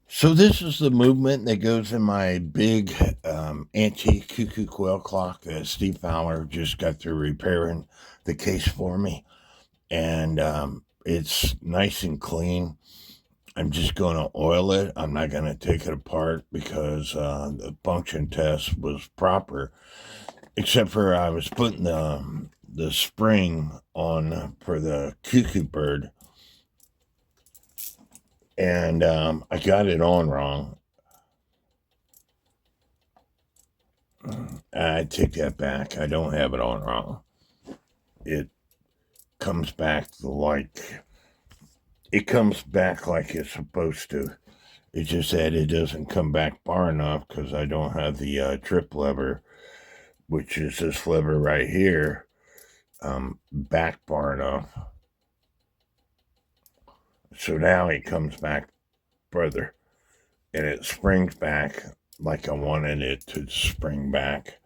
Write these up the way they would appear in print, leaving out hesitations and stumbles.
So this is the movement that goes in my big antique cuckoo quail clock that Steve Faler just got through repairing the case for me, and it's nice and clean. I'm just going to oil it. I'm not going to take it apart because the function test was proper, except for I was putting the spring on for the cuckoo bird, and I got it on wrong. I take that back. I don't have it on wrong. It comes back like it's supposed to. It's just that it doesn't come back far enough because I don't have the trip lever, which is this lever right here, back far enough. So now it comes back further and it springs back like I wanted it to spring back.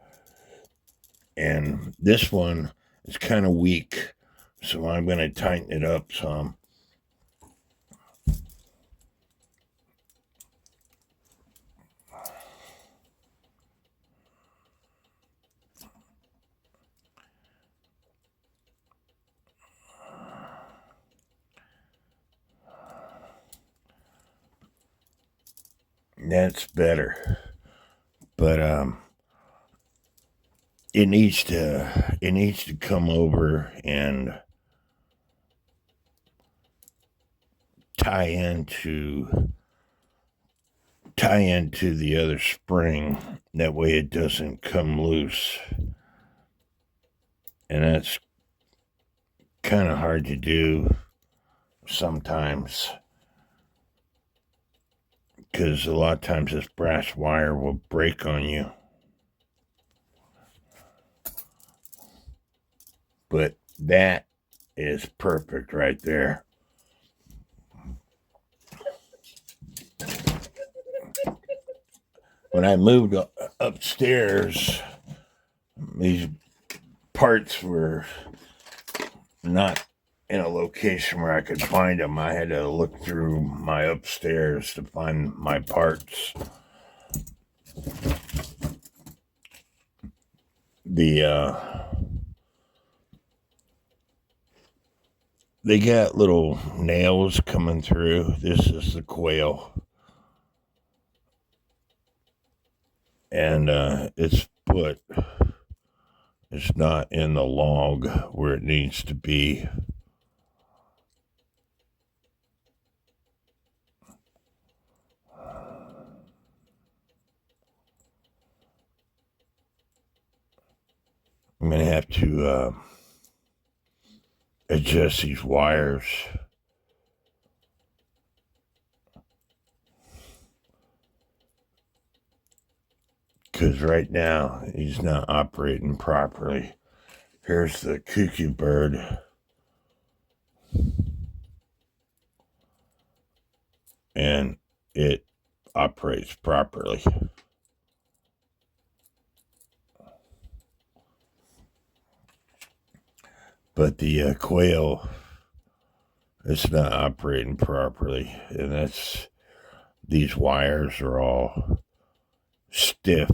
And this one is kind of weak, so I'm going to tighten it up some. That's better, but it needs to come over and tie into the other spring. That way it doesn't come loose, and that's kind of hard to do sometimes because a lot of times this brass wire will break on you. But that is perfect right there. When I moved upstairs, these parts were not in a location where I could find them. I had to look through my upstairs to find my parts. They got little nails coming through. This is the quail, and its foot is not in the log where it needs to be. I'm gonna have to adjust these wires because right now he's not operating properly. Here's the cuckoo bird, and it operates properly. But the quail is not operating properly, and these wires are all stiff.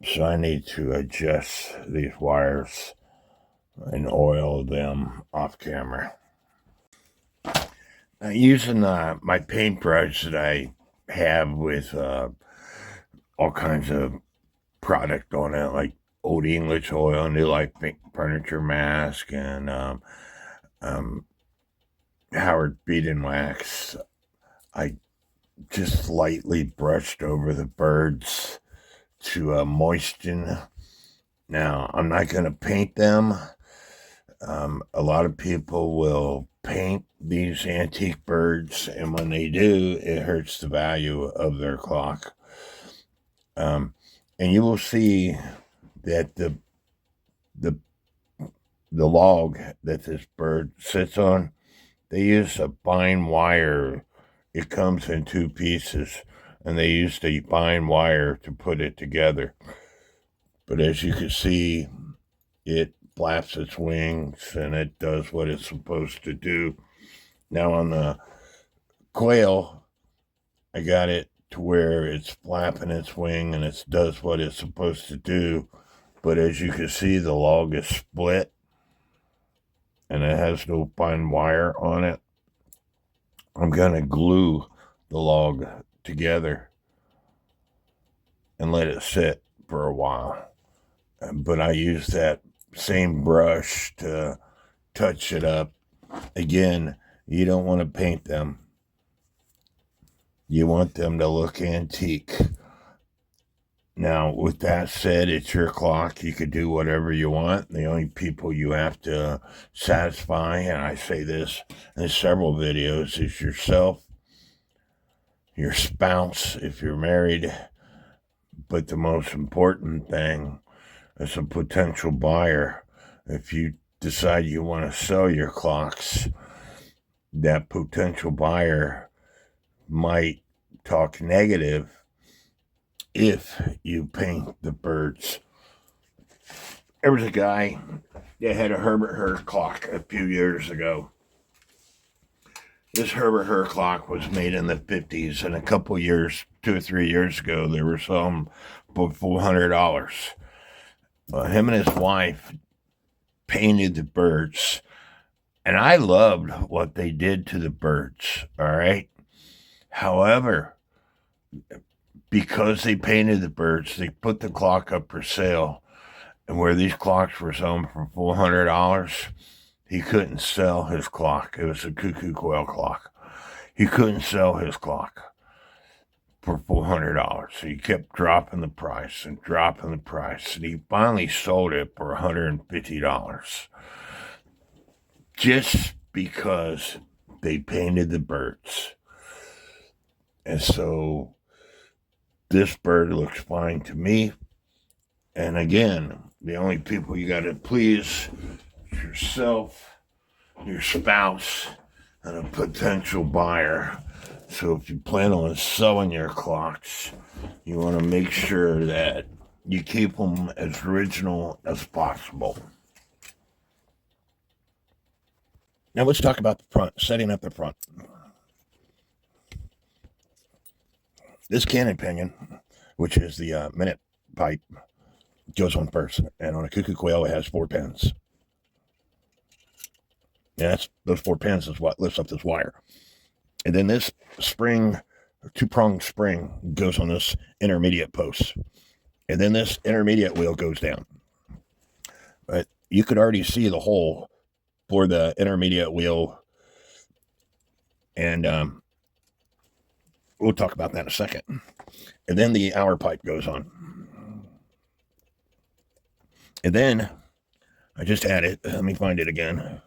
So I need to adjust these wires and oil them off camera. Using my paintbrush that I have with all kinds of product on it, like Old English oil, New Life Furniture Mask, and um, Howard Beaton Wax. I just lightly brushed over the birds to moisten. Now, I'm not going to paint them. A lot of people will paint these antique birds, and when they do, it hurts the value of their clock. And you will see that the log that this bird sits on, they use a fine wire. It comes in two pieces, and they used a fine wire to put it together. But as you can see, it flaps its wings and it does what it's supposed to do. Now on the quail, I got it to where it's flapping its wing and it does what it's supposed to do. But as you can see, the log is split and it has no fine wire on it. I'm going to glue the log together and let it sit for a while. But I use that same brush to touch it up. Again, you don't want to paint them. You want them to look antique. Now, with that said, it's your clock. You could do whatever you want. The only people you have to satisfy, and I say this in several videos, is yourself, your spouse, if you're married. But the most important thing is a potential buyer. If you decide you want to sell your clocks, that potential buyer might talk negative if you paint the birds. There was a guy that had a Herbert Hur clock a few years ago. This Herbert Hur clock was made in the 50s, and a couple years, 2 or 3 years ago, there were some for $400. Him and his wife painted the birds, and I loved what they did to the birds, all right? However, because they painted the birds, they put the clock up for sale. And where these clocks were selling for $400, he couldn't sell his clock. It was a cuckoo quail clock. He couldn't sell his clock for $400. So he kept dropping the price and dropping the price. And he finally sold it for $150. Just because they painted the birds. And so this bird looks fine to me. And again, the only people you got to please is yourself, your spouse, and a potential buyer. So if you plan on selling your clocks, you want to make sure that you keep them as original as possible. Now let's talk about the front, setting up the front. This cannon pinion, which is the minute pipe, goes on first. And on a cuckoo quail, it has 4 pins. And those 4 pins is what lifts up this wire. And then this spring, 2-pronged spring, goes on this intermediate post. And then this intermediate wheel goes down. But you could already see the hole for the intermediate wheel. And we'll talk about that in a second. And then the hour pipe goes on. And then I just had it. Let me find it again.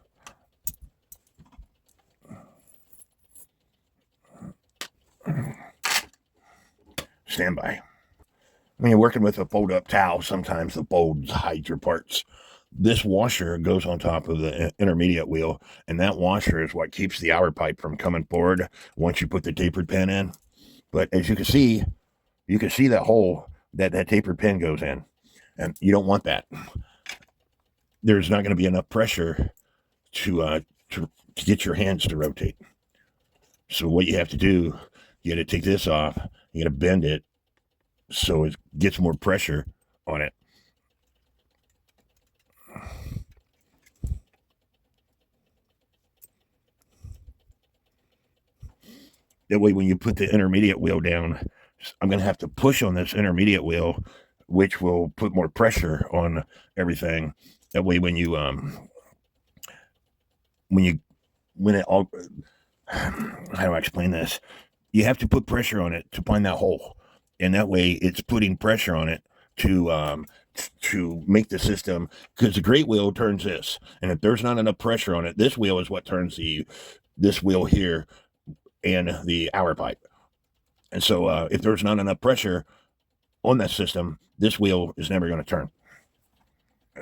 Stand by. When you're working with a fold-up towel, sometimes the folds hide your parts. This washer goes on top of the intermediate wheel, and that washer is what keeps the hour pipe from coming forward once you put the tapered pin in. But as you can see that hole that tapered pin goes in, and you don't want that. There's not going to be enough pressure to get your hands to rotate. So what you have to do, you got to take this off, you got to bend it so it gets more pressure on it. That way, when you put the intermediate wheel down, I'm going to have to push on this intermediate wheel, which will put more pressure on everything. That way, when it all, how do I explain this? You have to put pressure on it to find that hole, and that way it's putting pressure on it to make the system, because the great wheel turns this, and if there's not enough pressure on it, this wheel is what turns this wheel here and the hour pipe. And so if there's not enough pressure on that system, this wheel is never going to turn.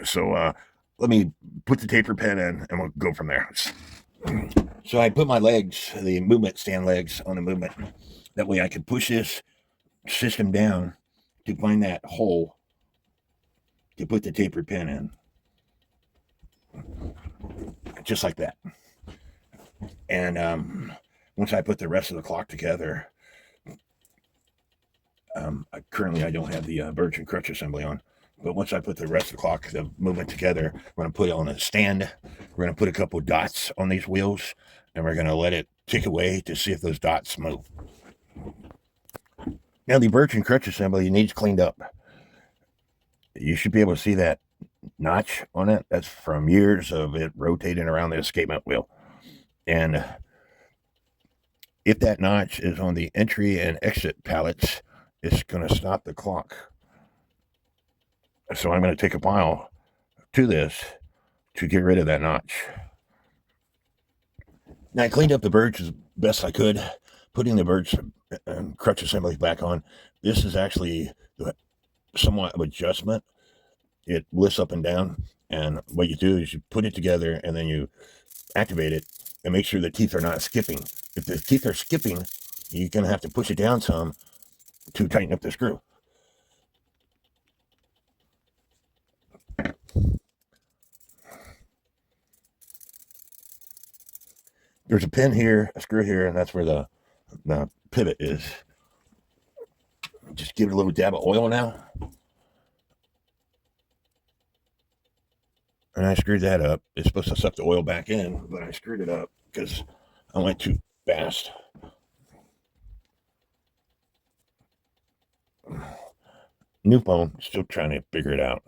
So let me put the taper pin in and we'll go from there. So I put my legs, the movement stand legs, on the movement. That way I can push this system down to find that hole to put the tapered pin in. Just like that. And once I put the rest of the clock together, currently I don't have the birch and crutch assembly on. But once I put the rest of the clock, the movement together, we're going to put it on a stand. We're going to put a couple dots on these wheels, and we're going to let it tick away to see if those dots move. Now, the birch and crutch assembly needs cleaned up. You should be able to see that notch on it. That's from years of it rotating around the escapement wheel. And if that notch is on the entry and exit pallets, it's going to stop the clock. So I'm going to take a pile to this to get rid of that notch. Now, I cleaned up the birch as best I could, putting the birch and crutch assembly back on. This is actually somewhat of adjustment. It lifts up and down, and what you do is you put it together and then you activate it and make sure the teeth are not skipping. If the teeth are skipping, you're going to have to push it down some to tighten up the screw. There's a pin here, a screw here, and that's where the pivot is. Just give it a little dab of oil now. And I screwed that up. It's supposed to suck the oil back in, but I screwed it up because I went too fast. New phone, still trying to figure it out.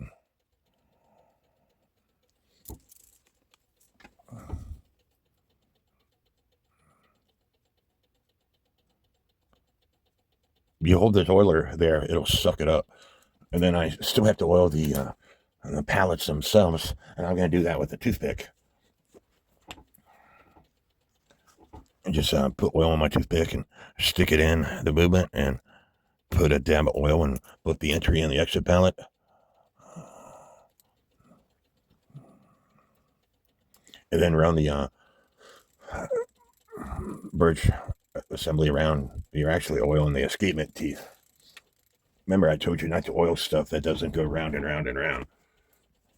You hold this oiler there, it'll suck it up. And then I still have to oil the pallets themselves, and I'm going to do that with a toothpick. And just put oil on my toothpick and stick it in the movement and put a dab of oil in both the entry and the exit pallet. And then run the birch assembly around. You're actually oiling the escapement teeth. Remember, I told you not to oil stuff that doesn't go round and round and round.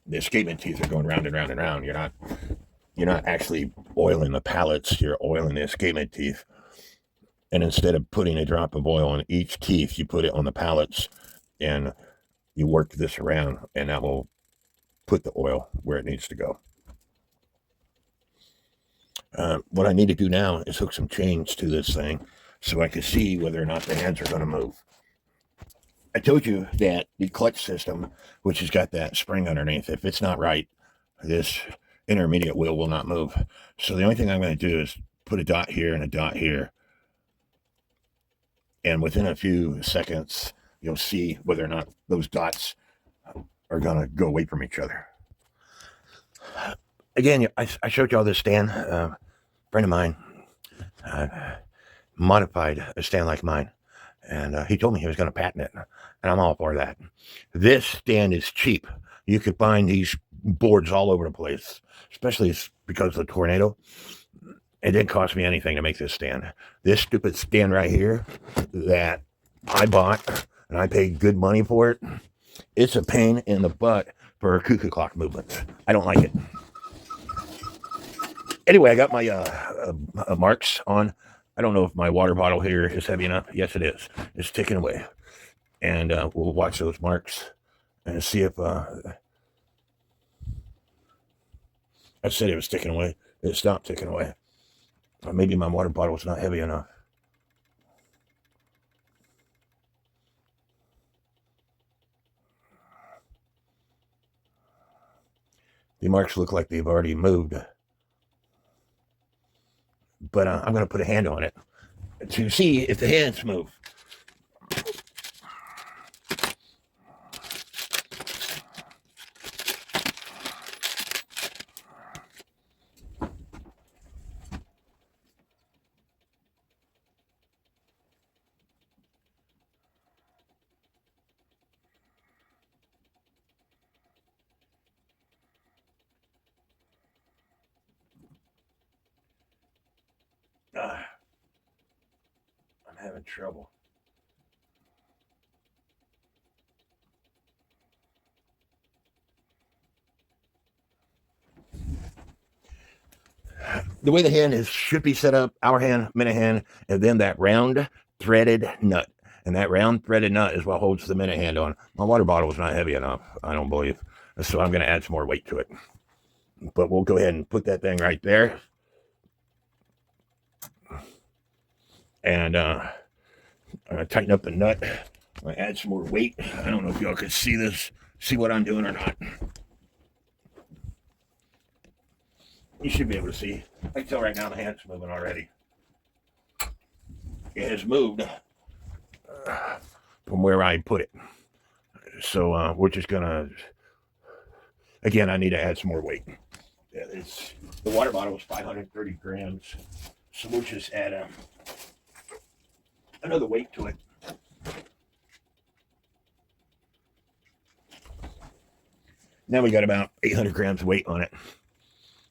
The escapement teeth are going round and round and round. You're not actually oiling the pallets. You're oiling the escapement teeth. And instead of putting a drop of oil on each teeth, you put it on the pallets, and you work this around, and that will put the oil where it needs to go. What I need to do now is hook some chains to this thing so I can see whether or not the hands are going to move. I told you that the clutch system, which has got that spring underneath, if it's not right, this intermediate wheel will not move. So the only thing I'm going to do is put a dot here and a dot here. And within a few seconds, you'll see whether or not those dots are going to go away from each other. Again, I showed y'all this stand. A friend of mine modified a stand like mine. And he told me he was going to patent it. And I'm all for that. This stand is cheap. You could find these boards all over the place, especially because of the tornado. It didn't cost me anything to make this stand. This stupid stand right here that I bought, and I paid good money for it, it's a pain in the butt for cuckoo clock movements. I don't like it. Anyway, I got my marks on. I don't know if my water bottle here is heavy enough. Yes, it is. It's ticking away. And we'll watch those marks and see if... I said it was ticking away. It stopped ticking away. Or maybe my water bottle was not heavy enough. The marks look like they've already moved. But I'm going to put a hand on it to see if the hands move. I'm having trouble. the way the hand is should be set up, hour hand, minute hand, and then that round threaded nut. And that round threaded nut is what holds the minute hand on. My water bottle is not heavy enough, I don't believe. So I'm going to add some more weight to it. But we'll go ahead and put that thing right there. And tighten up the nut. I'm going to add some more weight. I don't know if y'all can see this, see what I'm doing or not. You should be able to see. I can tell right now the hand's moving already. It has moved from where I put it. So we're just going to, again, I need to add some more weight. The water bottle was 530 grams. So we'll just add another weight to it. Now we got about 800 grams of weight on it.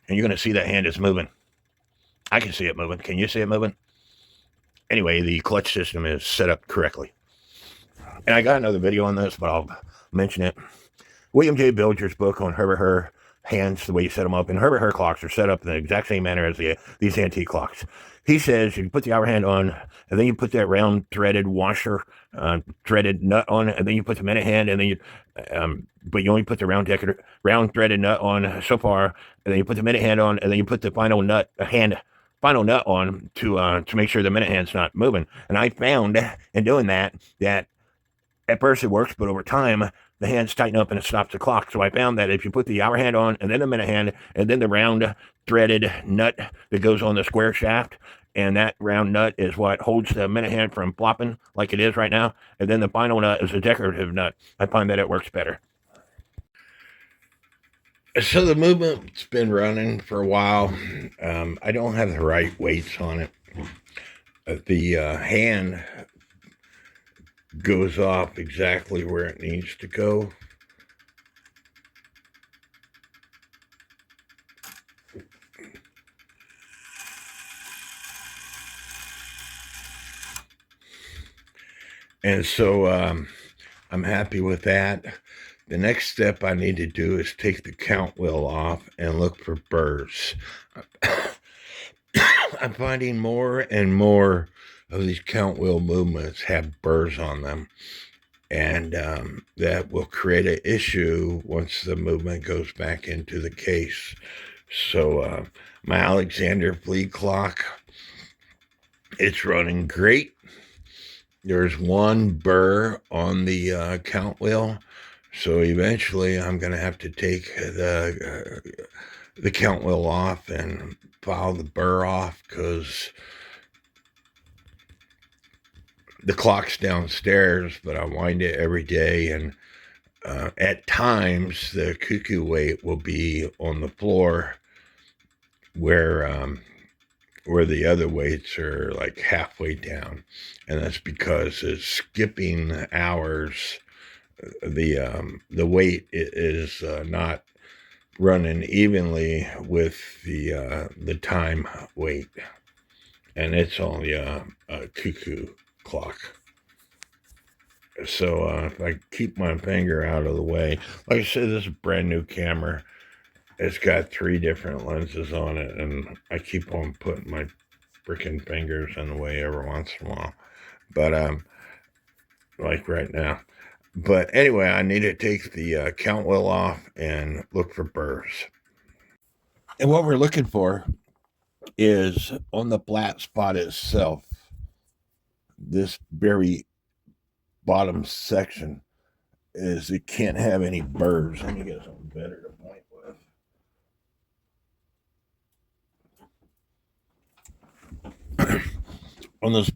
And you're going to see that hand is moving. I can see it moving. Can you see it moving? Anyway, the clutch system is set up correctly. And I got another video on this, but I'll mention it. William J. Bilger's book on Herbert Hur hands, the way you set them up. And Herbert Hur clocks are set up in the exact same manner as these antique clocks. He says you put the hour hand on, and then you put that round threaded washer, threaded nut on, and then you put the minute hand, and then you, but you only put the round threaded nut on so far, and then you put the minute hand on, and then you put the final nut on to make sure the minute hand's not moving. And I found in doing that at first it works, but over time the hands tighten up and it stops the clock. So I found that if you put the hour hand on and then the minute hand and then the round threaded nut that goes on the square shaft, and that round nut is what holds the minute hand from flopping like it is right now, and then the final nut is a decorative nut, I find that it works better. So the movement's been running for a while. I don't have the right weights on it. The hand goes off exactly where it needs to go. And so I'm happy with that. The next step I need to do is take the count wheel off and look for burrs. I'm finding more and more of these count wheel movements have burrs on them. And that will create an issue once the movement goes back into the case. So my Alexander Flea clock, it's running great. There's one burr on the count wheel. So eventually I'm going to have to take the count wheel off and file the burr off, because the clock's downstairs, but I wind it every day. And at times the cuckoo weight will be on the floor where the other weights are like halfway down. And that's because it's skipping hours. The weight is not running evenly with the time weight, and it's only a cuckoo clock. So if I keep my finger out of the way, like I said, this is a brand new camera. It's got 3 different lenses on it, and I keep on putting my freaking fingers in the way every once in a while. But like right now. But anyway, I need to take the count wheel off and look for burrs. And what we're looking for is on the flat spot itself, this very bottom section, is it can't have any burrs. Let me get something better to point with. On this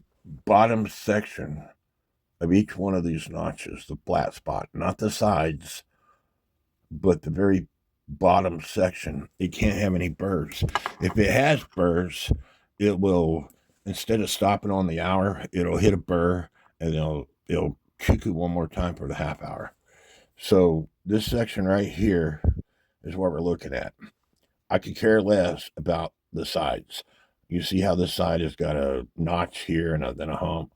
bottom section of each one of these notches, the flat spot, not the sides, but the very bottom section, it can't have any burrs. If it has burrs, it will, instead of stopping on the hour, it'll hit a burr and it'll cuckoo one more time for the half hour. So this section right here is what we're looking at. I could care less about the sides. You see how this side has got a notch here and then a hump?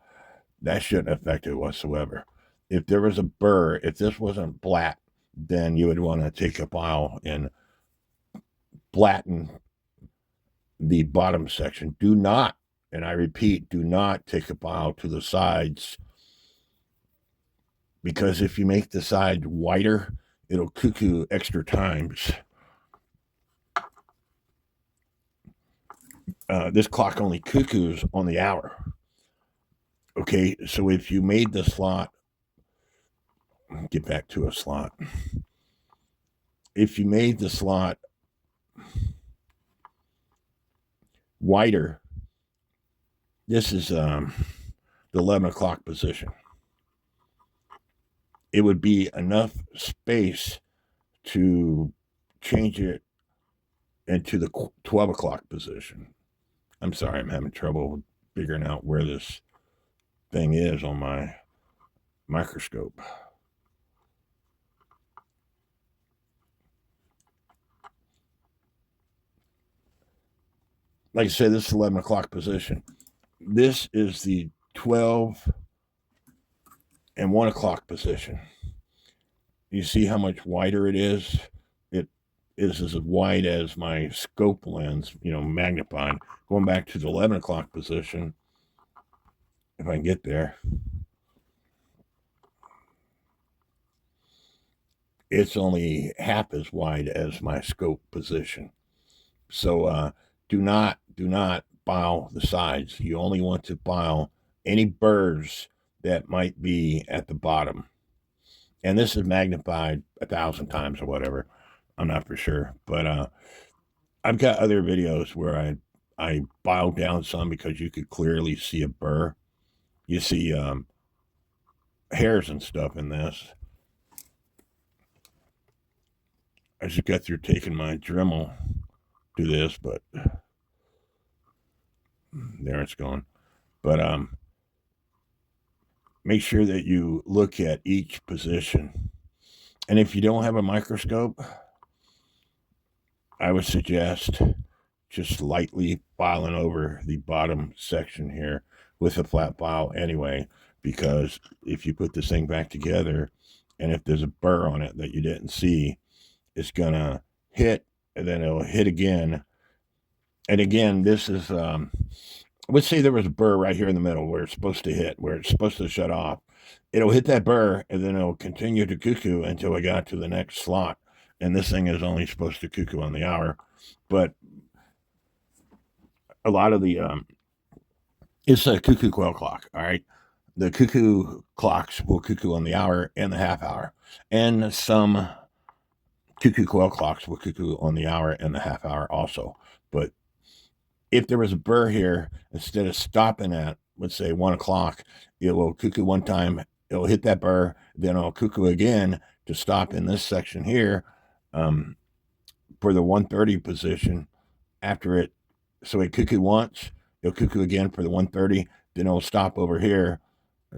That shouldn't affect it whatsoever. If there was a burr, if this wasn't flat, then you would want to take a file and flatten the bottom section. Do not, and I repeat, do not take a file to the sides, because if you make the side wider, it'll cuckoo extra times. This clock only cuckoos on the hour. Okay, so if you made the slot, get back to a slot. If you made the slot wider, this is the 11 o'clock position. It would be enough space to change it into the 12 o'clock position. I'm sorry, I'm having trouble figuring out where this thing is on my microscope. Like I said, this is 11 o'clock position. This is the 12 and 1 o'clock position. You see how much wider it is? It is as wide as my scope lens, magnified. Going back to the 11 o'clock position, if I can get there, it's only half as wide as my scope position. So do not file the sides. You only want to file any burrs that might be at the bottom. And this is magnified 1,000 times or whatever. I'm not for sure, but I've got other videos where I filed down some because you could clearly see a burr. You see hairs and stuff in this. I just got through taking my Dremel to this, but there it's going. But make sure that you look at each position. And if you don't have a microscope, I would suggest just lightly filing over the bottom section here with a flat file anyway, because if you put this thing back together and if there's a burr on it that you didn't see, it's going to hit, and then it'll hit again. And again, this is, let's say there was a burr right here in the middle where it's supposed to hit, where it's supposed to shut off. It'll hit that burr, and then it'll continue to cuckoo until it got to the next slot. And this thing is only supposed to cuckoo on the hour. But a lot of the, it's a cuckoo quail clock, all right? The cuckoo clocks will cuckoo on the hour and the half hour. And some cuckoo quail clocks will cuckoo on the hour and the half hour also. But if there was a burr here, instead of stopping at, let's say, 1 o'clock, it will cuckoo one time, it'll hit that burr, then it'll cuckoo again to stop in this section here for the 1:30 position after it. So it cuckoo once, it'll cuckoo again for the 1:30, then it'll stop over here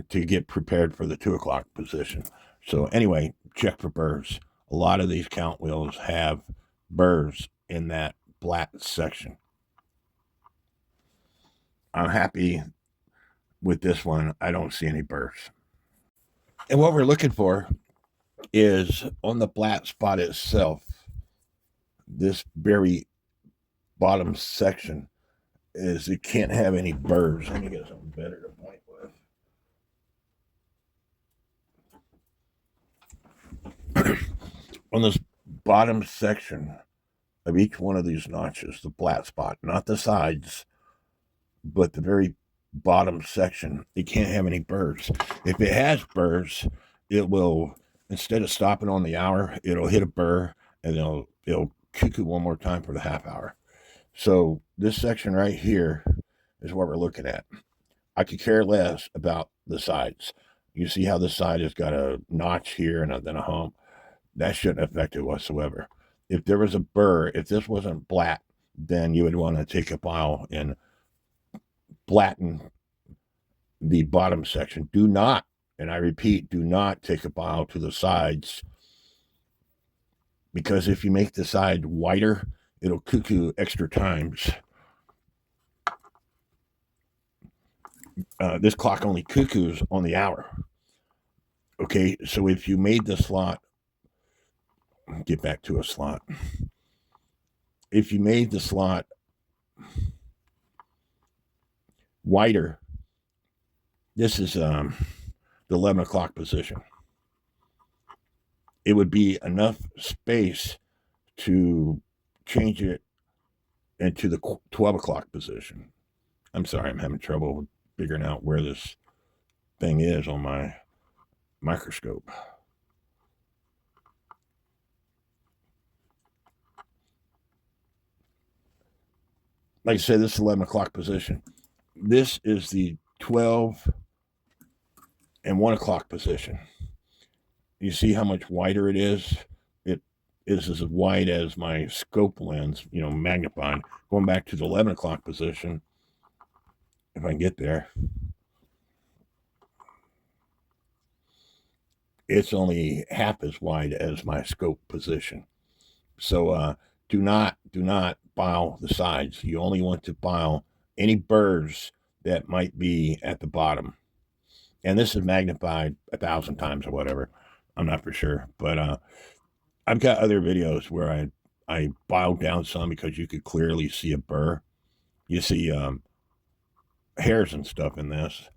to get prepared for the 2 o'clock position. So anyway, check for burrs. A lot of these count wheels have burrs in that black section. I'm happy with this one. I don't see any burrs. And what we're looking for is on the flat spot itself, this very bottom section is it can't have any burrs. Let me get something better to point with. On this bottom section of each one of these notches, the flat spot, not the sides, but the very bottom section, it can't have any burrs. If it has burrs, it will, instead of stopping on the hour, it'll hit a burr and it'll cuckoo one more time for the half hour. So this section right here is what we're looking at. I could care less about the sides. You see how this side has got a notch here and then a hump? That shouldn't affect it whatsoever. If there was a burr, if this wasn't flat, then you would want to take a file and flatten the bottom section. Do not, and I repeat, do not take a file to the sides, because if you make the side wider, it'll cuckoo extra times. This clock only cuckoos on the hour. Okay, so if you made the slot, get back to a slot. If you made the slot wider. This is the 11 o'clock position. It would be enough space to change it into the 12 o'clock position. I'm sorry, I'm having trouble figuring out where this thing is on my microscope. Like I said, this is 11 o'clock position. This is the 12 and 1 o'clock position. You see how much wider it is? It is as wide as my scope lens, magnified. Going back to the 11 o'clock position, if I can get there, it's only half as wide as my scope position. So do not file the sides. You only want to file any burrs that might be at the bottom. And this is magnified 1,000 times or whatever. I'm not for sure, but I've got other videos where I filed down some because you could clearly see a burr. You see hairs and stuff in this.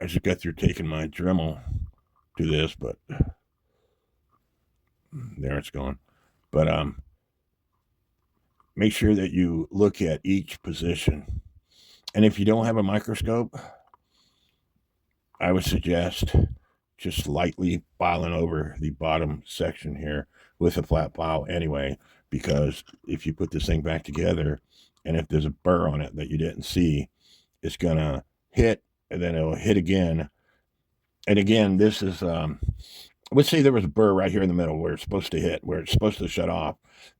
I just got through taking my Dremel to this, but there it's going. But make sure that you look at each position. And if you don't have a microscope, I would suggest just lightly filing over the bottom section here with a flat file anyway, because if you put this thing back together and if there's a burr on it that you didn't see, it's going to hit and then it'll hit again. And again, this is, let's say there was a burr right here in the middle where it's supposed to hit, where it's supposed to shut off.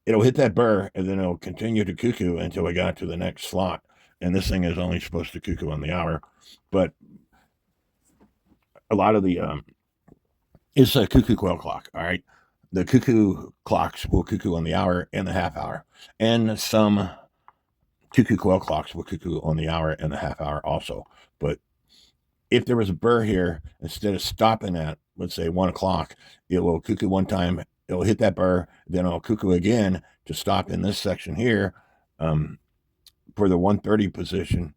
It'll hit that burr and then it'll continue to cuckoo until we got to the next slot. And this thing is only supposed to cuckoo on the hour. But a lot of the, it's a cuckoo quail clock, all right? The cuckoo clocks will cuckoo on the hour and the half hour. And some cuckoo quail clocks will cuckoo on the hour and the half hour also. But if there was a burr here, instead of stopping at, let's say, 1 o'clock, it will cuckoo one time, it'll hit that burr, then it'll cuckoo again to stop in this section here for the 1:30 position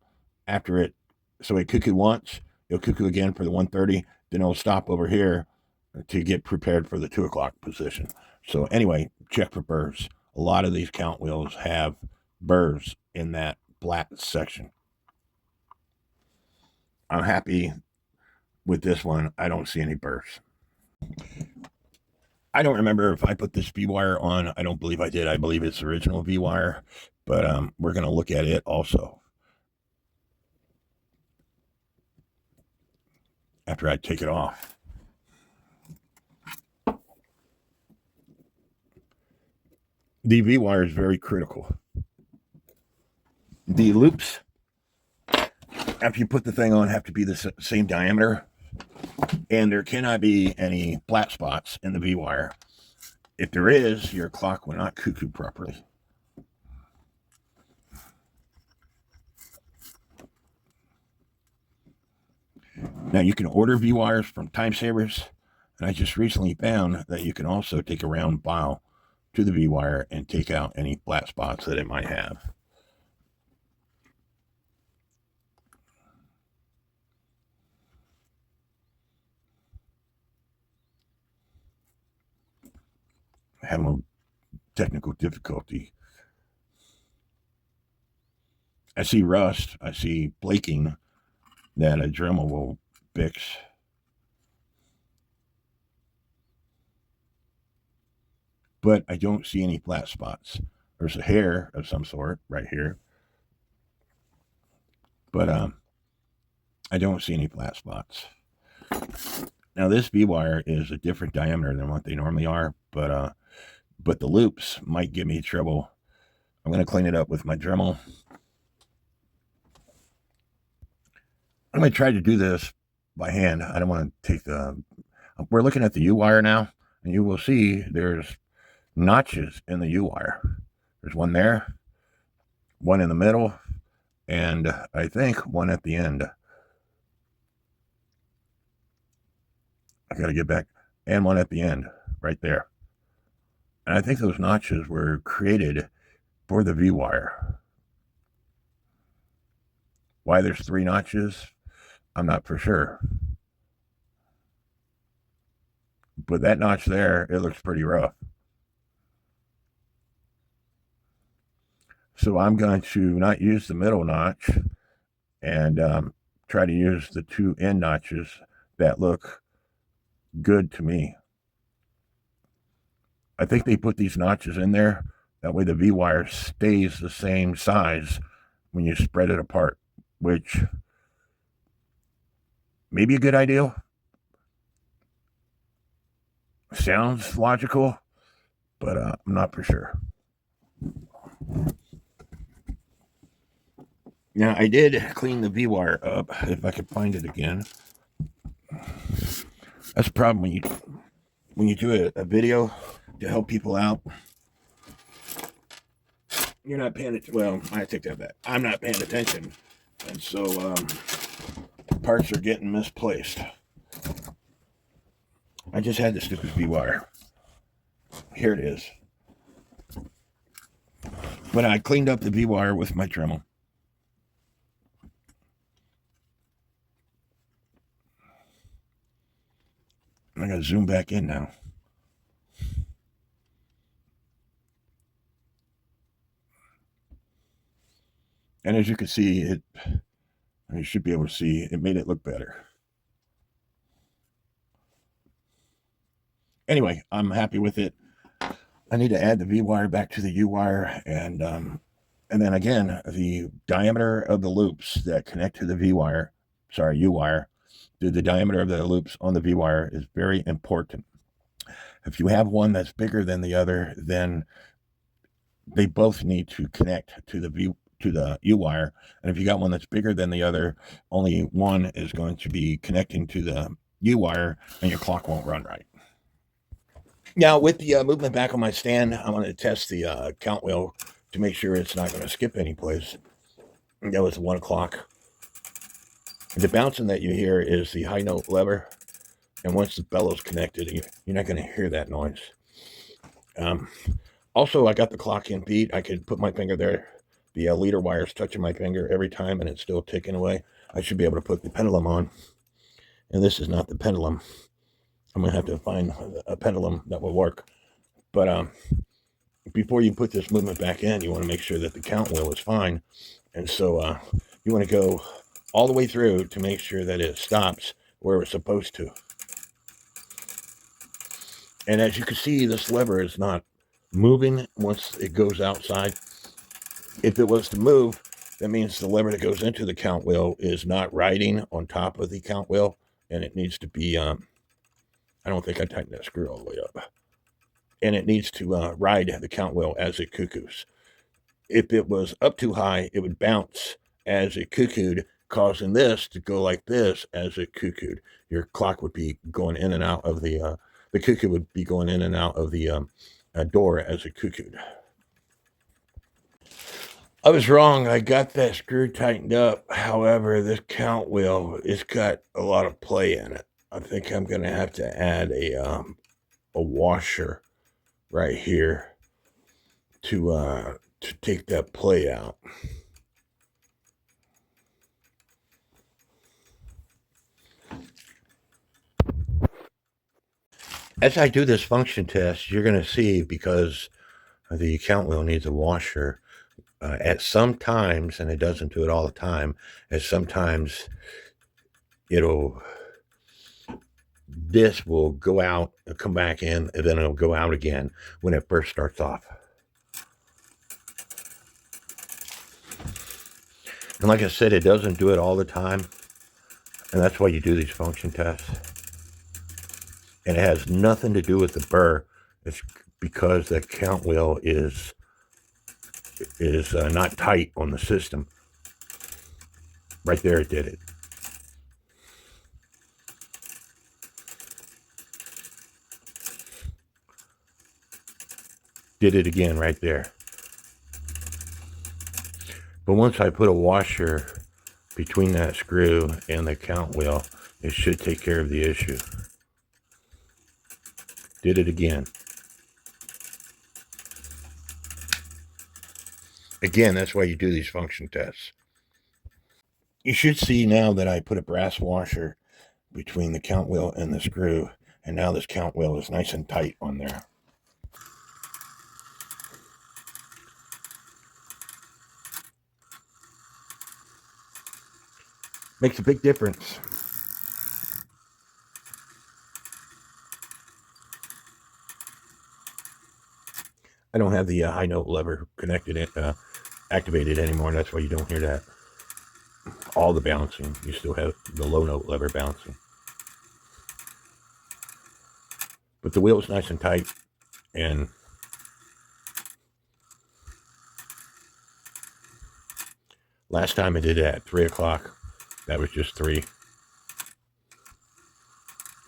after it. So it cuckoo once, it'll cuckoo again for the 1:30, then it'll stop over here to get prepared for the 2 o'clock position. So anyway, check for burrs. A lot of these count wheels have burrs in that black section. I'm happy with this one. I don't see any burrs. I don't remember if I put this V-wire on. I don't believe I did. I believe it's original V-wire, but we're going to look at it also after I take it off. The V-wire is very critical. The loops, after you put the thing on, have to be the same diameter, and there cannot be any flat spots in the V-wire. If there is, your clock will not cuckoo properly. Now, you can order V-wires from Time Savers, and I just recently found that you can also take a round file to the V-wire and take out any flat spots that it might have. Having a technical difficulty. I see rust. I see flaking that a Dremel will fix. But I don't see any flat spots. There's a hair of some sort right here. But I don't see any flat spots. Now this V-wire is a different diameter than what they normally are, but the loops might give me trouble. I'm going to clean it up with my Dremel. I'm going to try to do this by hand. I don't want to take we're looking at the U-wire now, and you will see there's notches in the U-wire. There's one there, one in the middle, and I think one at the end. I got to get back, and one at the end, right there. And I think those notches were created for the V-wire. Why there's 3 notches, I'm not for sure. But that notch there, it looks pretty rough. So I'm going to not use the middle notch and try to use the 2 end notches that look good to me. I think they put these notches in there. That way the V-wire stays the same size when you spread it apart, which may be a good idea. Sounds logical, but I'm not for sure. Now, I did clean the V-wire up, if I could find it again. That's the problem when you do a video to help people out. You're not paying attention. Well, I take that back. I'm not paying attention. And so parts are getting misplaced. I just had this stupid V-wire. Here it is. But I cleaned up the V-wire with my Dremel. I gotta zoom back in now. And as you can see, you should be able to see, it made it look better. Anyway, I'm happy with it. I need to add the V-wire back to the U-wire, and then again, the diameter of the loops that connect to the U-wire, the diameter of the loops on the V-wire is very important. If you have one that's bigger than the other, then they both need to connect to the U-wire. And if you got one that's bigger than the other, only one is going to be connecting to the U-wire, and your clock won't run right. Now, with the movement back on my stand, I'm going to test the count wheel to make sure it's not going to skip any place. That was 1 o'clock. The bouncing that you hear is the high note lever. And once the bellow's connected, you're not going to hear that noise. Also, I got the clock in beat. I could put my finger there. The leader wire's touching my finger every time, and it's still ticking away. I should be able to put the pendulum on. And this is not the pendulum. I'm going to have to find a pendulum that will work. But before you put this movement back in, you want to make sure that the count wheel is fine. And so you want to go all the way through to make sure that it stops where it's supposed to. And as you can see, this lever is not moving once it goes outside. If it was to move, that means the lever that goes into the count wheel is not riding on top of the count wheel, and it needs to be, I don't think I tightened that screw all the way up. And it needs to ride the count wheel as it cuckoos. If it was up too high, it would bounce as it cuckooed, causing this to go like this as it cuckooed. Your clock would be going in and out of the cuckoo would be going in and out of the door as it cuckooed. I was wrong. I got that screw tightened up. However, this count wheel, it's got a lot of play in it. I think I'm going to have to add a washer right here to take that play out. As I do this function test, you're going to see, because the count wheel needs a washer, at some times, and it doesn't do it all the time, at sometimes this will go out, come back in, and then it'll go out again when it first starts off. And like I said, it doesn't do it all the time, and that's why you do these function tests. And it has nothing to do with the burr. It's because the count wheel is not tight on the system. Right there, it did it. Did it again right there. But once I put a washer between that screw and the count wheel, it should take care of the issue. Did it again. Again, that's why you do these function tests. You should see now that I put a brass washer between the count wheel and the screw, and now this count wheel is nice and tight on there. Makes a big difference. I don't have the high note lever activated anymore. That's why you don't hear that. All the bouncing. You still have the low note lever bouncing. But the wheel's nice and tight, and last time I did it at 3 o'clock, that was just 3.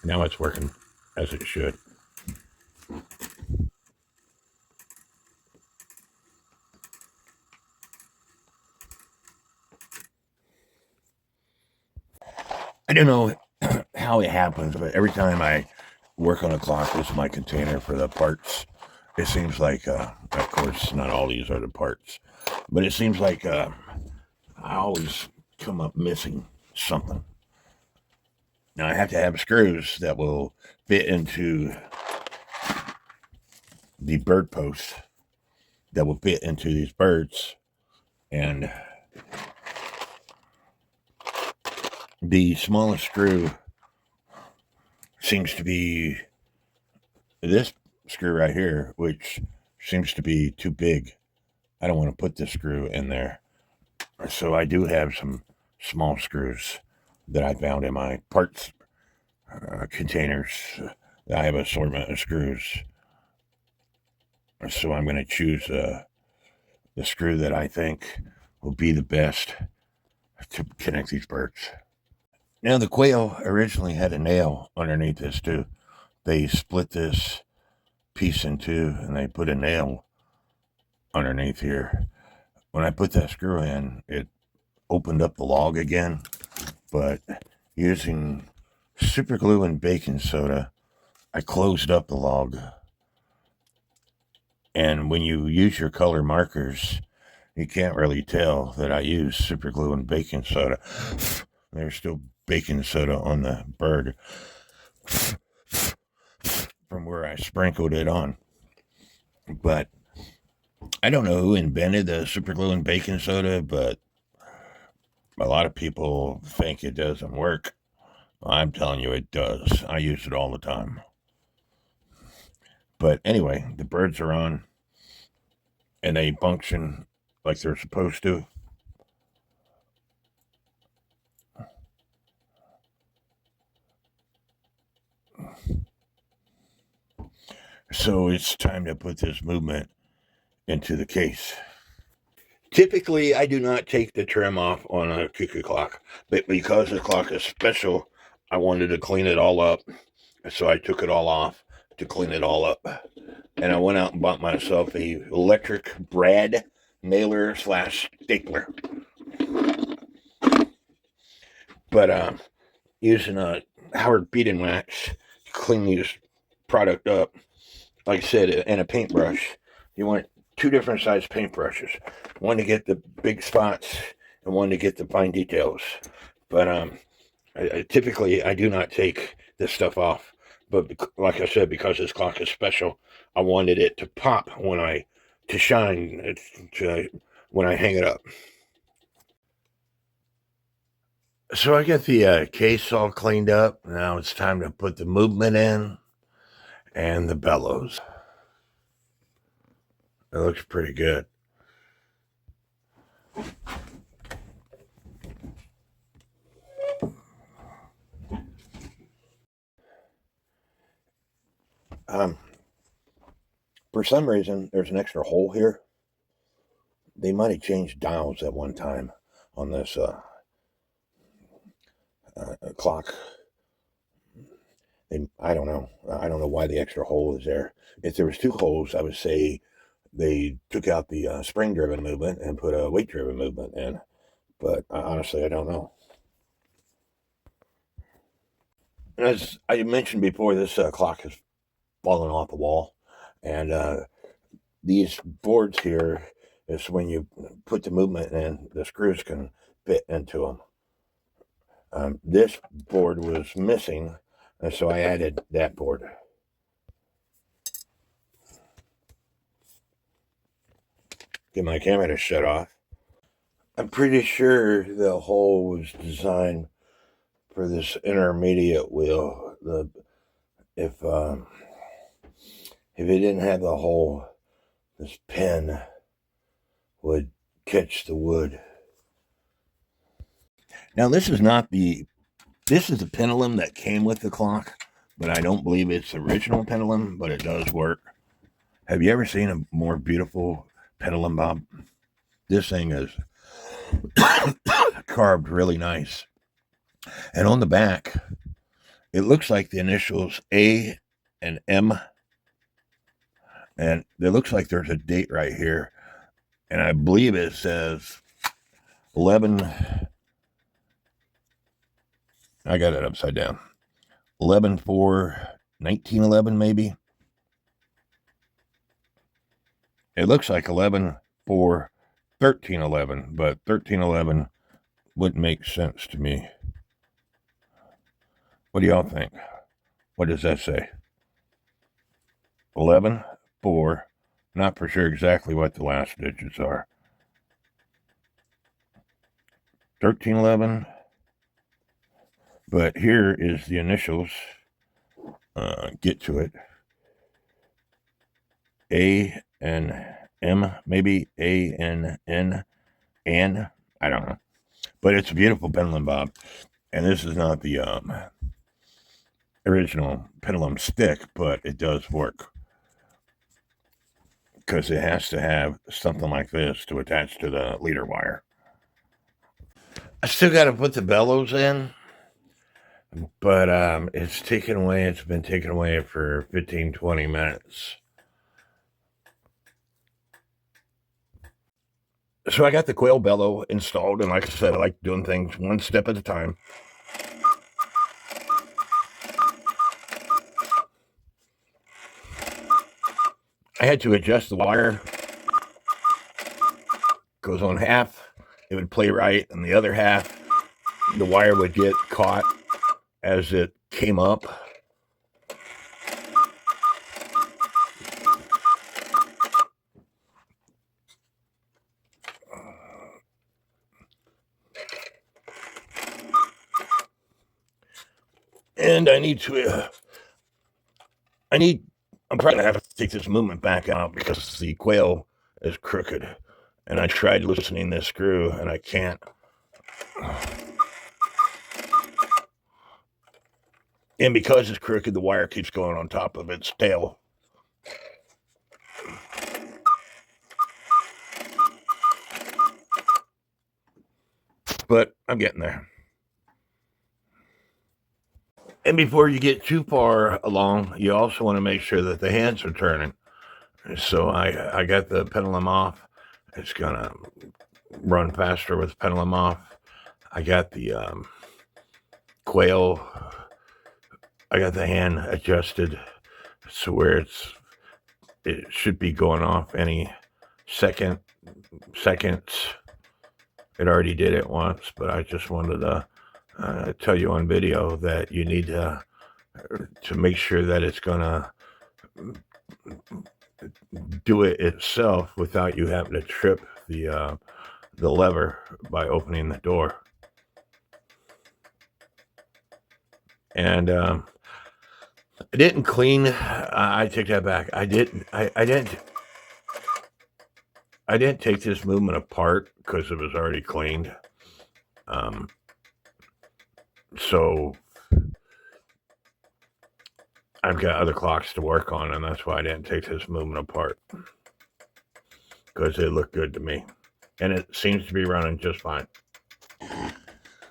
Now it's working as it should. I don't know how it happens, but every time I work on a clock, this is my container for the parts. It seems like, of course, not all these are the parts, but it seems like I always come up missing something. Now I have to have screws that will fit into the bird posts that will fit into these birds, and the smallest screw seems to be this screw right here, which seems to be too big. I don't want to put this screw in there. So I do have some small screws that I found in my parts containers. I have an assortment of screws. So I'm going to choose the screw that I think will be the best to connect these birds. Now, the quail originally had a nail underneath this too. They split this piece in two and they put a nail underneath here. When I put that screw in, it opened up the log again, but using super glue and baking soda, I closed up the log. And when you use your color markers, you can't really tell that I use super glue and baking soda. There's still baking soda on the bird from where I sprinkled it on. But I don't know who invented the super glue and baking soda, but a lot of people think it doesn't work. I'm telling you, it does. I use it all the time. But anyway, the birds are on and they function like they're supposed to. So it's time to put this movement into the case. Typically, I do not take the trim off on a cuckoo clock, but because the clock is special, I wanted to clean it all up. So I took it all off to clean it all up. And I went out and bought myself a electric brad nailer slash stapler. But using a Howard beading wax to clean this product up, like I said, and a paintbrush. You want 2 different size paintbrushes, one to get the big spots and one to get the fine details. But typically I do not take this stuff off. But like I said, because this clock is special, I wanted it to pop to shine when I hang it up. So I got the case all cleaned up. Now it's time to put the movement in and the bellows. It looks pretty good. For some reason, there's an extra hole here. They might have changed dials at one time on this clock. And I don't know. I don't know why the extra hole is there. If there was 2 holes, I would say they took out the spring-driven movement and put a weight-driven movement in. But honestly, I don't know. As I mentioned before, this clock has fallen off the wall. And these boards here is when you put the movement in, the screws can fit into them. This board was missing, and so I added that board. Get my camera to shut off. I'm pretty sure the hole was designed for this intermediate wheel. If it didn't have the hole, this pin would catch the wood. Now this is the pendulum that came with the clock, but I don't believe it's the original pendulum, but it does work. Have you ever seen a more beautiful pendulum, Bob? This thing is carved really nice. And on the back, it looks like the initials A and M. And it looks like there's a date right here. And I believe it says 11. I got it upside down. 11/4/1911, maybe. It looks like 11/4/1311, but 1311 wouldn't make sense to me. What do y'all think? What does that say? 11/4. Not for sure exactly what the last digits are. 1311. But here is the initials. Get to it. A and M, maybe A and N, and I don't know. But it's a beautiful pendulum, Bob. And this is not the original pendulum stick, but it does work. Because it has to have something like this to attach to the leader wire. I still got to put the bellows in, but it's taken away. It's been taken away for 15-20 minutes. So I got the quail bellow installed, and like I said, I like doing things one step at a time. I had to adjust the wire. Goes on half, it would play right, and the other half, the wire would get caught as it came up. And I'm probably gonna have to take this movement back out because the quail is crooked. And I tried loosening this screw and I can't. And because it's crooked, the wire keeps going on top of its tail. But I'm getting there. And before you get too far along, you also want to make sure that the hands are turning. So I got the pendulum off. It's going to run faster with the pendulum off. I got the quail. I got the hand adjusted so where it should be going off any seconds. It already did it once, but I just wanted to tell you on video that you need to make sure that it's going to do it itself without you having to trip the lever by opening the door. And I didn't clean. I take that back. I didn't take this movement apart because it was already cleaned. So I've got other clocks to work on, and that's why I didn't take this movement apart, because it looked good to me, and it seems to be running just fine.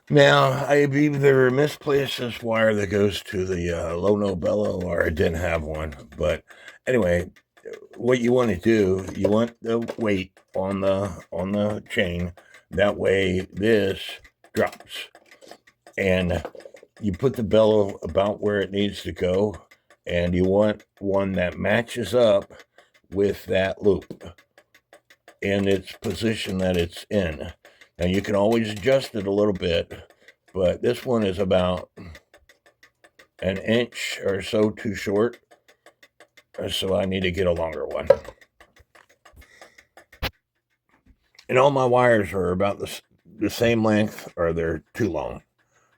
Now, I've either misplaced this wire that goes to the low-no bellow, or I didn't have one. But anyway, what you want to do, you want the weight on the chain. That way, this drops, and you put the bellow about where it needs to go, and you want one that matches up with that loop in its position that it's in. Now, you can always adjust it a little bit, but this one is about an inch or so too short, so I need to get a longer one. And all my wires are about the same length, or they're too long.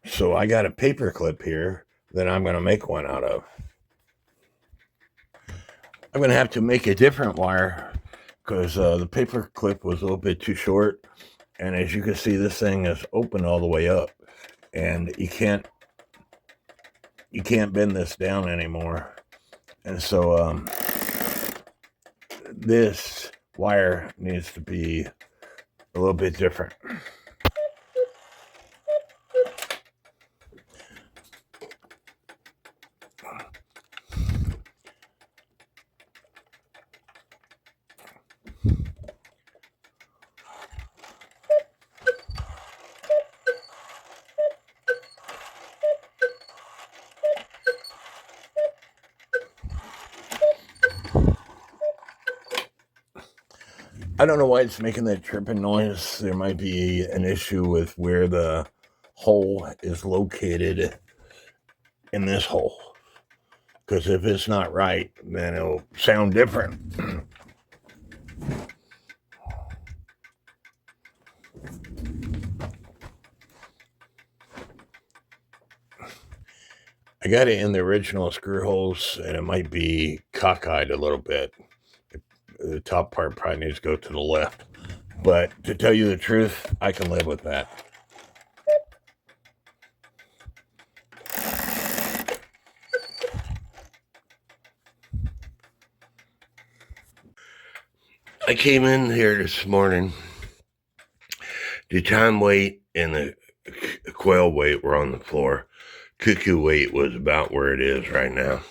So I got a paper clip here that I'm going to make one out of. I'm going to have to make a different wire because the paper clip was a little bit too short. And as you can see, this thing is open all the way up, and you can't bend this down anymore. And so this wire needs to be a little bit different. I don't know why it's making that tripping noise. There might be an issue with where the hole is located in this hole. Because if it's not right, then it'll sound different. I got it in the original screw holes, and it might be cockeyed a little bit. The top part probably needs to go to the left. But to tell you the truth, I can live with that. I came in here this morning. The time weight and the quail weight were on the floor. Cuckoo weight was about where it is right now.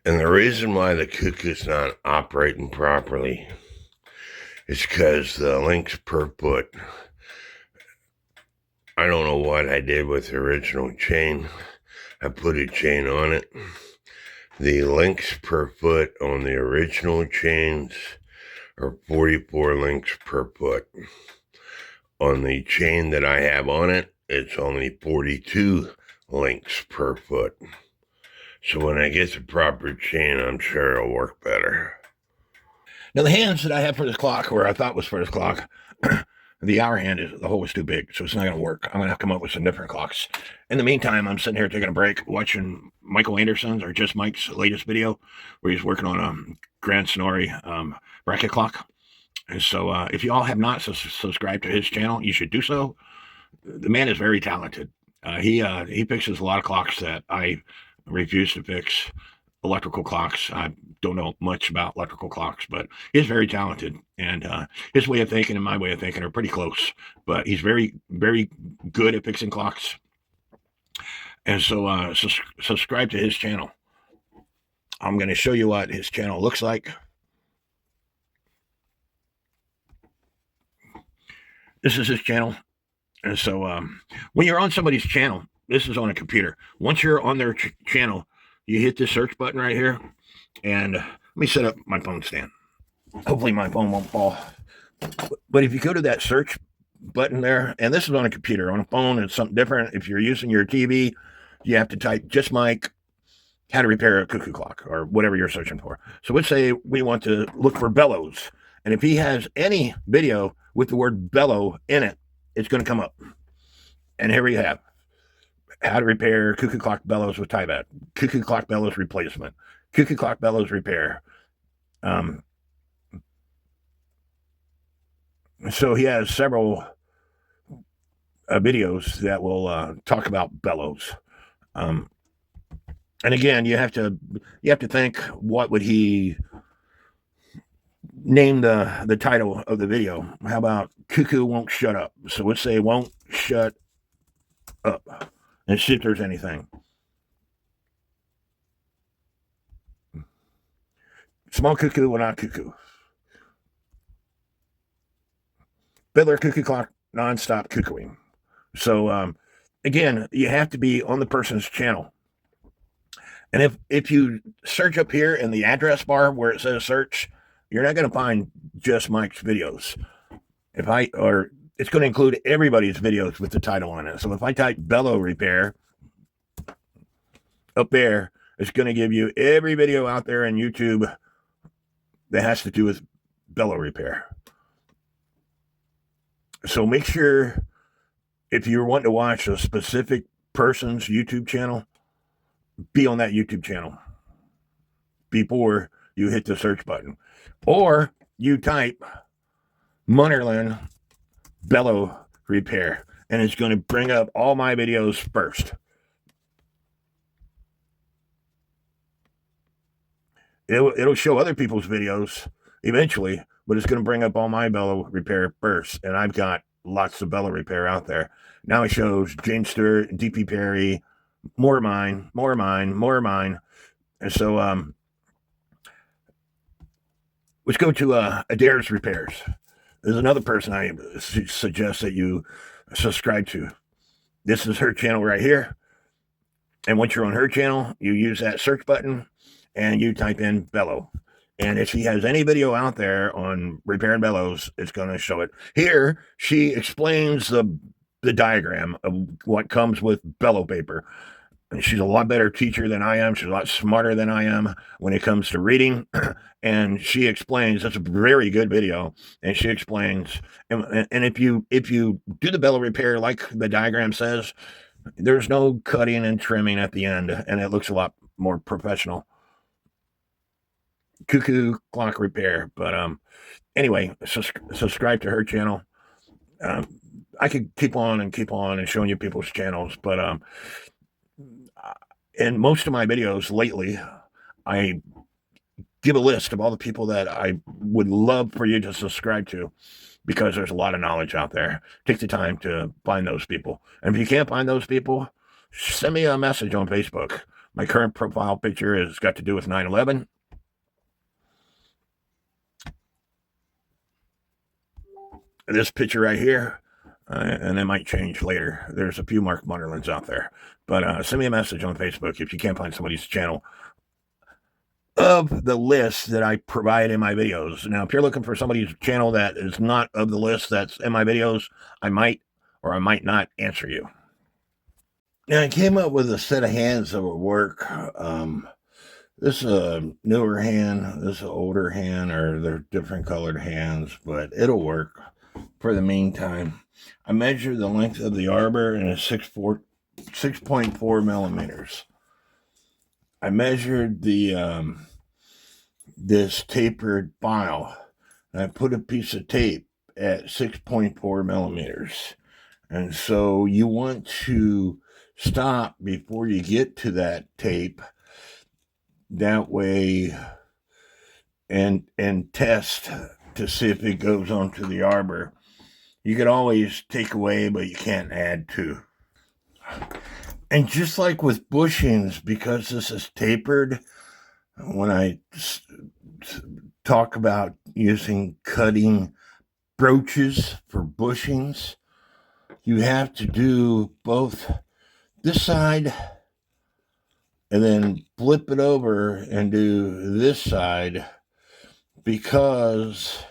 And the reason why the cuckoo's not operating properly is because the links per foot. I don't know what I did with the original chain. I put a chain on it. The links per foot on the original chains are 44 links per foot. On the chain that I have on it, it's only 42 links per foot. So when I get the proper chain, I'm sure it'll work better. Now the hands that I have for this clock, or I thought was for this clock, the hour hand, the hole was too big, so it's not going to work. I'm going to have to come up with some different clocks. In the meantime, I'm sitting here taking a break, watching Michael Anderson's, or just Mike's latest video, where he's working on a Grand Sonori bracket clock. And so if you all have not subscribed to his channel, you should do so. The man is very talented. He fixes a lot of clocks that I refuse to fix. Electrical clocks. I don't know much about electrical clocks, but he's very talented, and his way of thinking and my way of thinking are pretty close. But he's very, very good at fixing clocks. And so subscribe to his channel. I'm going to show you what his channel looks like. This is his channel. And so when you're on somebody's channel, this is on a computer. Once you're on their channel, you hit the search button right here. And let me set up my phone stand. Hopefully my phone won't fall. But if you go to that search button there, and this is on a computer. On a phone, it's something different. If you're using your TV, you have to type just Mike, how to repair a cuckoo clock, or whatever you're searching for. So let's say we want to look for bellows. And if he has any video with the word bellow in it, it's going to come up. And here we have how to repair cuckoo clock bellows with tie-back, cuckoo clock bellows replacement, cuckoo clock bellows repair. So he has several videos that will talk about bellows. And again, you have to think, what would he name the title of the video? How about Cuckoo Won't Shut Up? So let's say won't shut up, and see if there's anything. Small cuckoo will not cuckoo. Fiddler cuckoo clock non-stop cuckooing. So again, you have to be on the person's channel. And if you search up here in the address bar where it says search, you're not going to find just Mike's videos. it's going to include everybody's videos with the title on it. So if I type bellow repair up there, it's going to give you every video out there on YouTube that has to do with bellow repair. So make sure, if you're wanting to watch a specific person's YouTube channel, be on that YouTube channel before you hit the search button. Or you type Munnerlyn bellow repair, and it's going to bring up all my videos first. It'll show other people's videos eventually, but it's going to bring up all my bellow repair first. And I've got lots of bellow repair out there. Now it shows Jane Stewart, DP Perry, more of mine. And so let's go to Adair's Repairs. There's another person I suggest that you subscribe to. This is her channel right here. And once you're on her channel, you use that search button and you type in bellow. And if she has any video out there on repairing bellows, it's going to show it. Here, she explains the diagram of what comes with bellow paper. And she's a lot better teacher than I am. She's a lot smarter than I am when it comes to reading. And she explains, that's a very good video. And she explains, and if you do the bellow repair like the diagram says, there's no cutting and trimming at the end, and it looks a lot more professional. Cuckoo clock repair. But anyway, subscribe to her channel. I could keep on and showing you people's channels, but in most of my videos lately, I give a list of all the people that I would love for you to subscribe to, because there's a lot of knowledge out there. Take the time to find those people. And if you can't find those people, send me a message on Facebook. My current profile picture has got to do with 9/11. This picture right here, and it might change later. There's a few Mark Munnerlyns out there. But send me a message on Facebook if you can't find somebody's channel of the list that I provide in my videos. Now, if you're looking for somebody's channel that is not of the list that's in my videos, I might or I might not answer you. Now, I came up with a set of hands that will work. This is a newer hand, this is an older hand, or they're different colored hands, but it'll work for the meantime. I measured the length of the arbor and it's 6.4 millimeters. I measured the this tapered file, and I put a piece of tape at 6.4 millimeters. And so you want to stop before you get to that tape, that way, and test to see if it goes onto the arbor. You can always take away, but you can't add to. And just like with bushings, because this is tapered, when I talk about using cutting broaches for bushings, you have to do both this side and then flip it over and do this side, because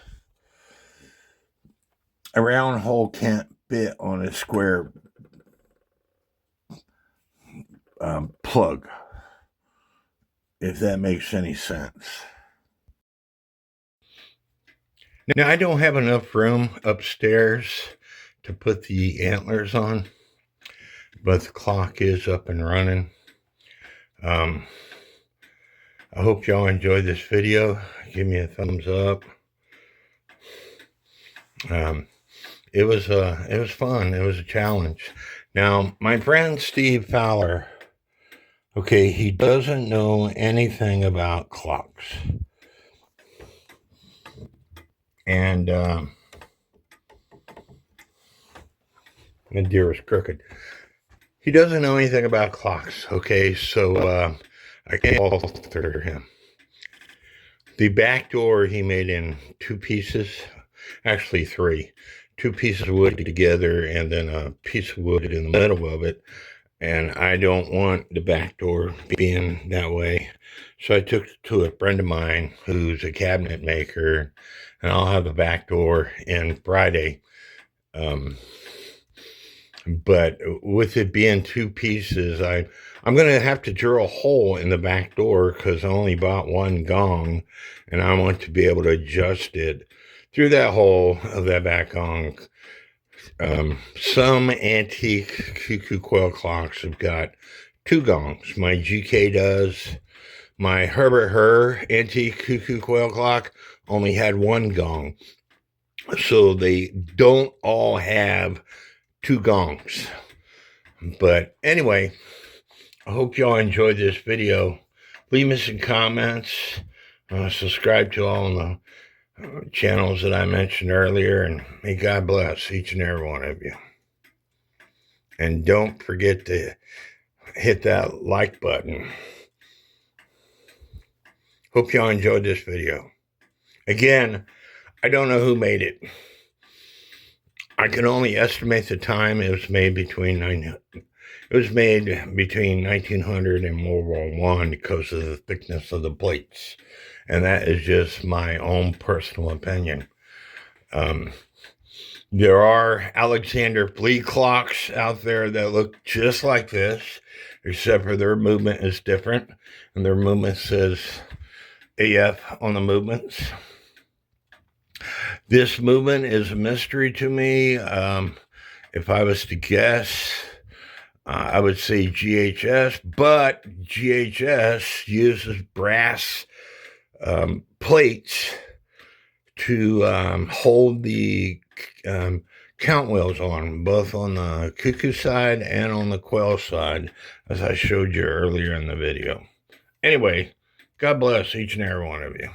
a round hole can't fit on a square plug, if that makes any sense. Now, I don't have enough room upstairs to put the antlers on, but the clock is up and running. I hope y'all enjoyed this video. Give me a thumbs up. It was fun. It was a challenge. Now, my friend Steve Faler, okay, he doesn't know anything about clocks. And my deer is crooked. He doesn't know anything about clocks, okay? So I can't alter him. The back door he made in 2 pieces, actually 3. 2 pieces of wood together and then a piece of wood in the middle of it. And I don't want the back door being that way. So I took it to a friend of mine who's a cabinet maker, and I'll have the back door in Friday. But with it being two pieces, I'm going to have to drill a hole in the back door because I only bought one gong, and I want to be able to adjust it through that hole of that back gong. Some antique cuckoo quail clocks have got two gongs. My GK does. My Herbert Hur antique cuckoo quail clock only had one gong. So they don't all have two gongs. But anyway, I hope y'all enjoyed this video. Leave me some comments. Subscribe to all the channels that I mentioned earlier. And may God bless each and every one of you. And don't forget to hit that like button. Hope y'all enjoyed this video. Again, I don't know who made it. I can only estimate the time. It was made between 1900 and World War I because of the thickness of the plates. And that is just my own personal opinion. There are Alexander Fleet clocks out there that look just like this, except for their movement is different. And their movement says AF on the movements. This movement is a mystery to me. If I was to guess, I would say GHS, but GHS uses brass plates to hold the count wheels on, both on the cuckoo side and on the quail side, as I showed you earlier in the video. Anyway, God bless each and every one of you.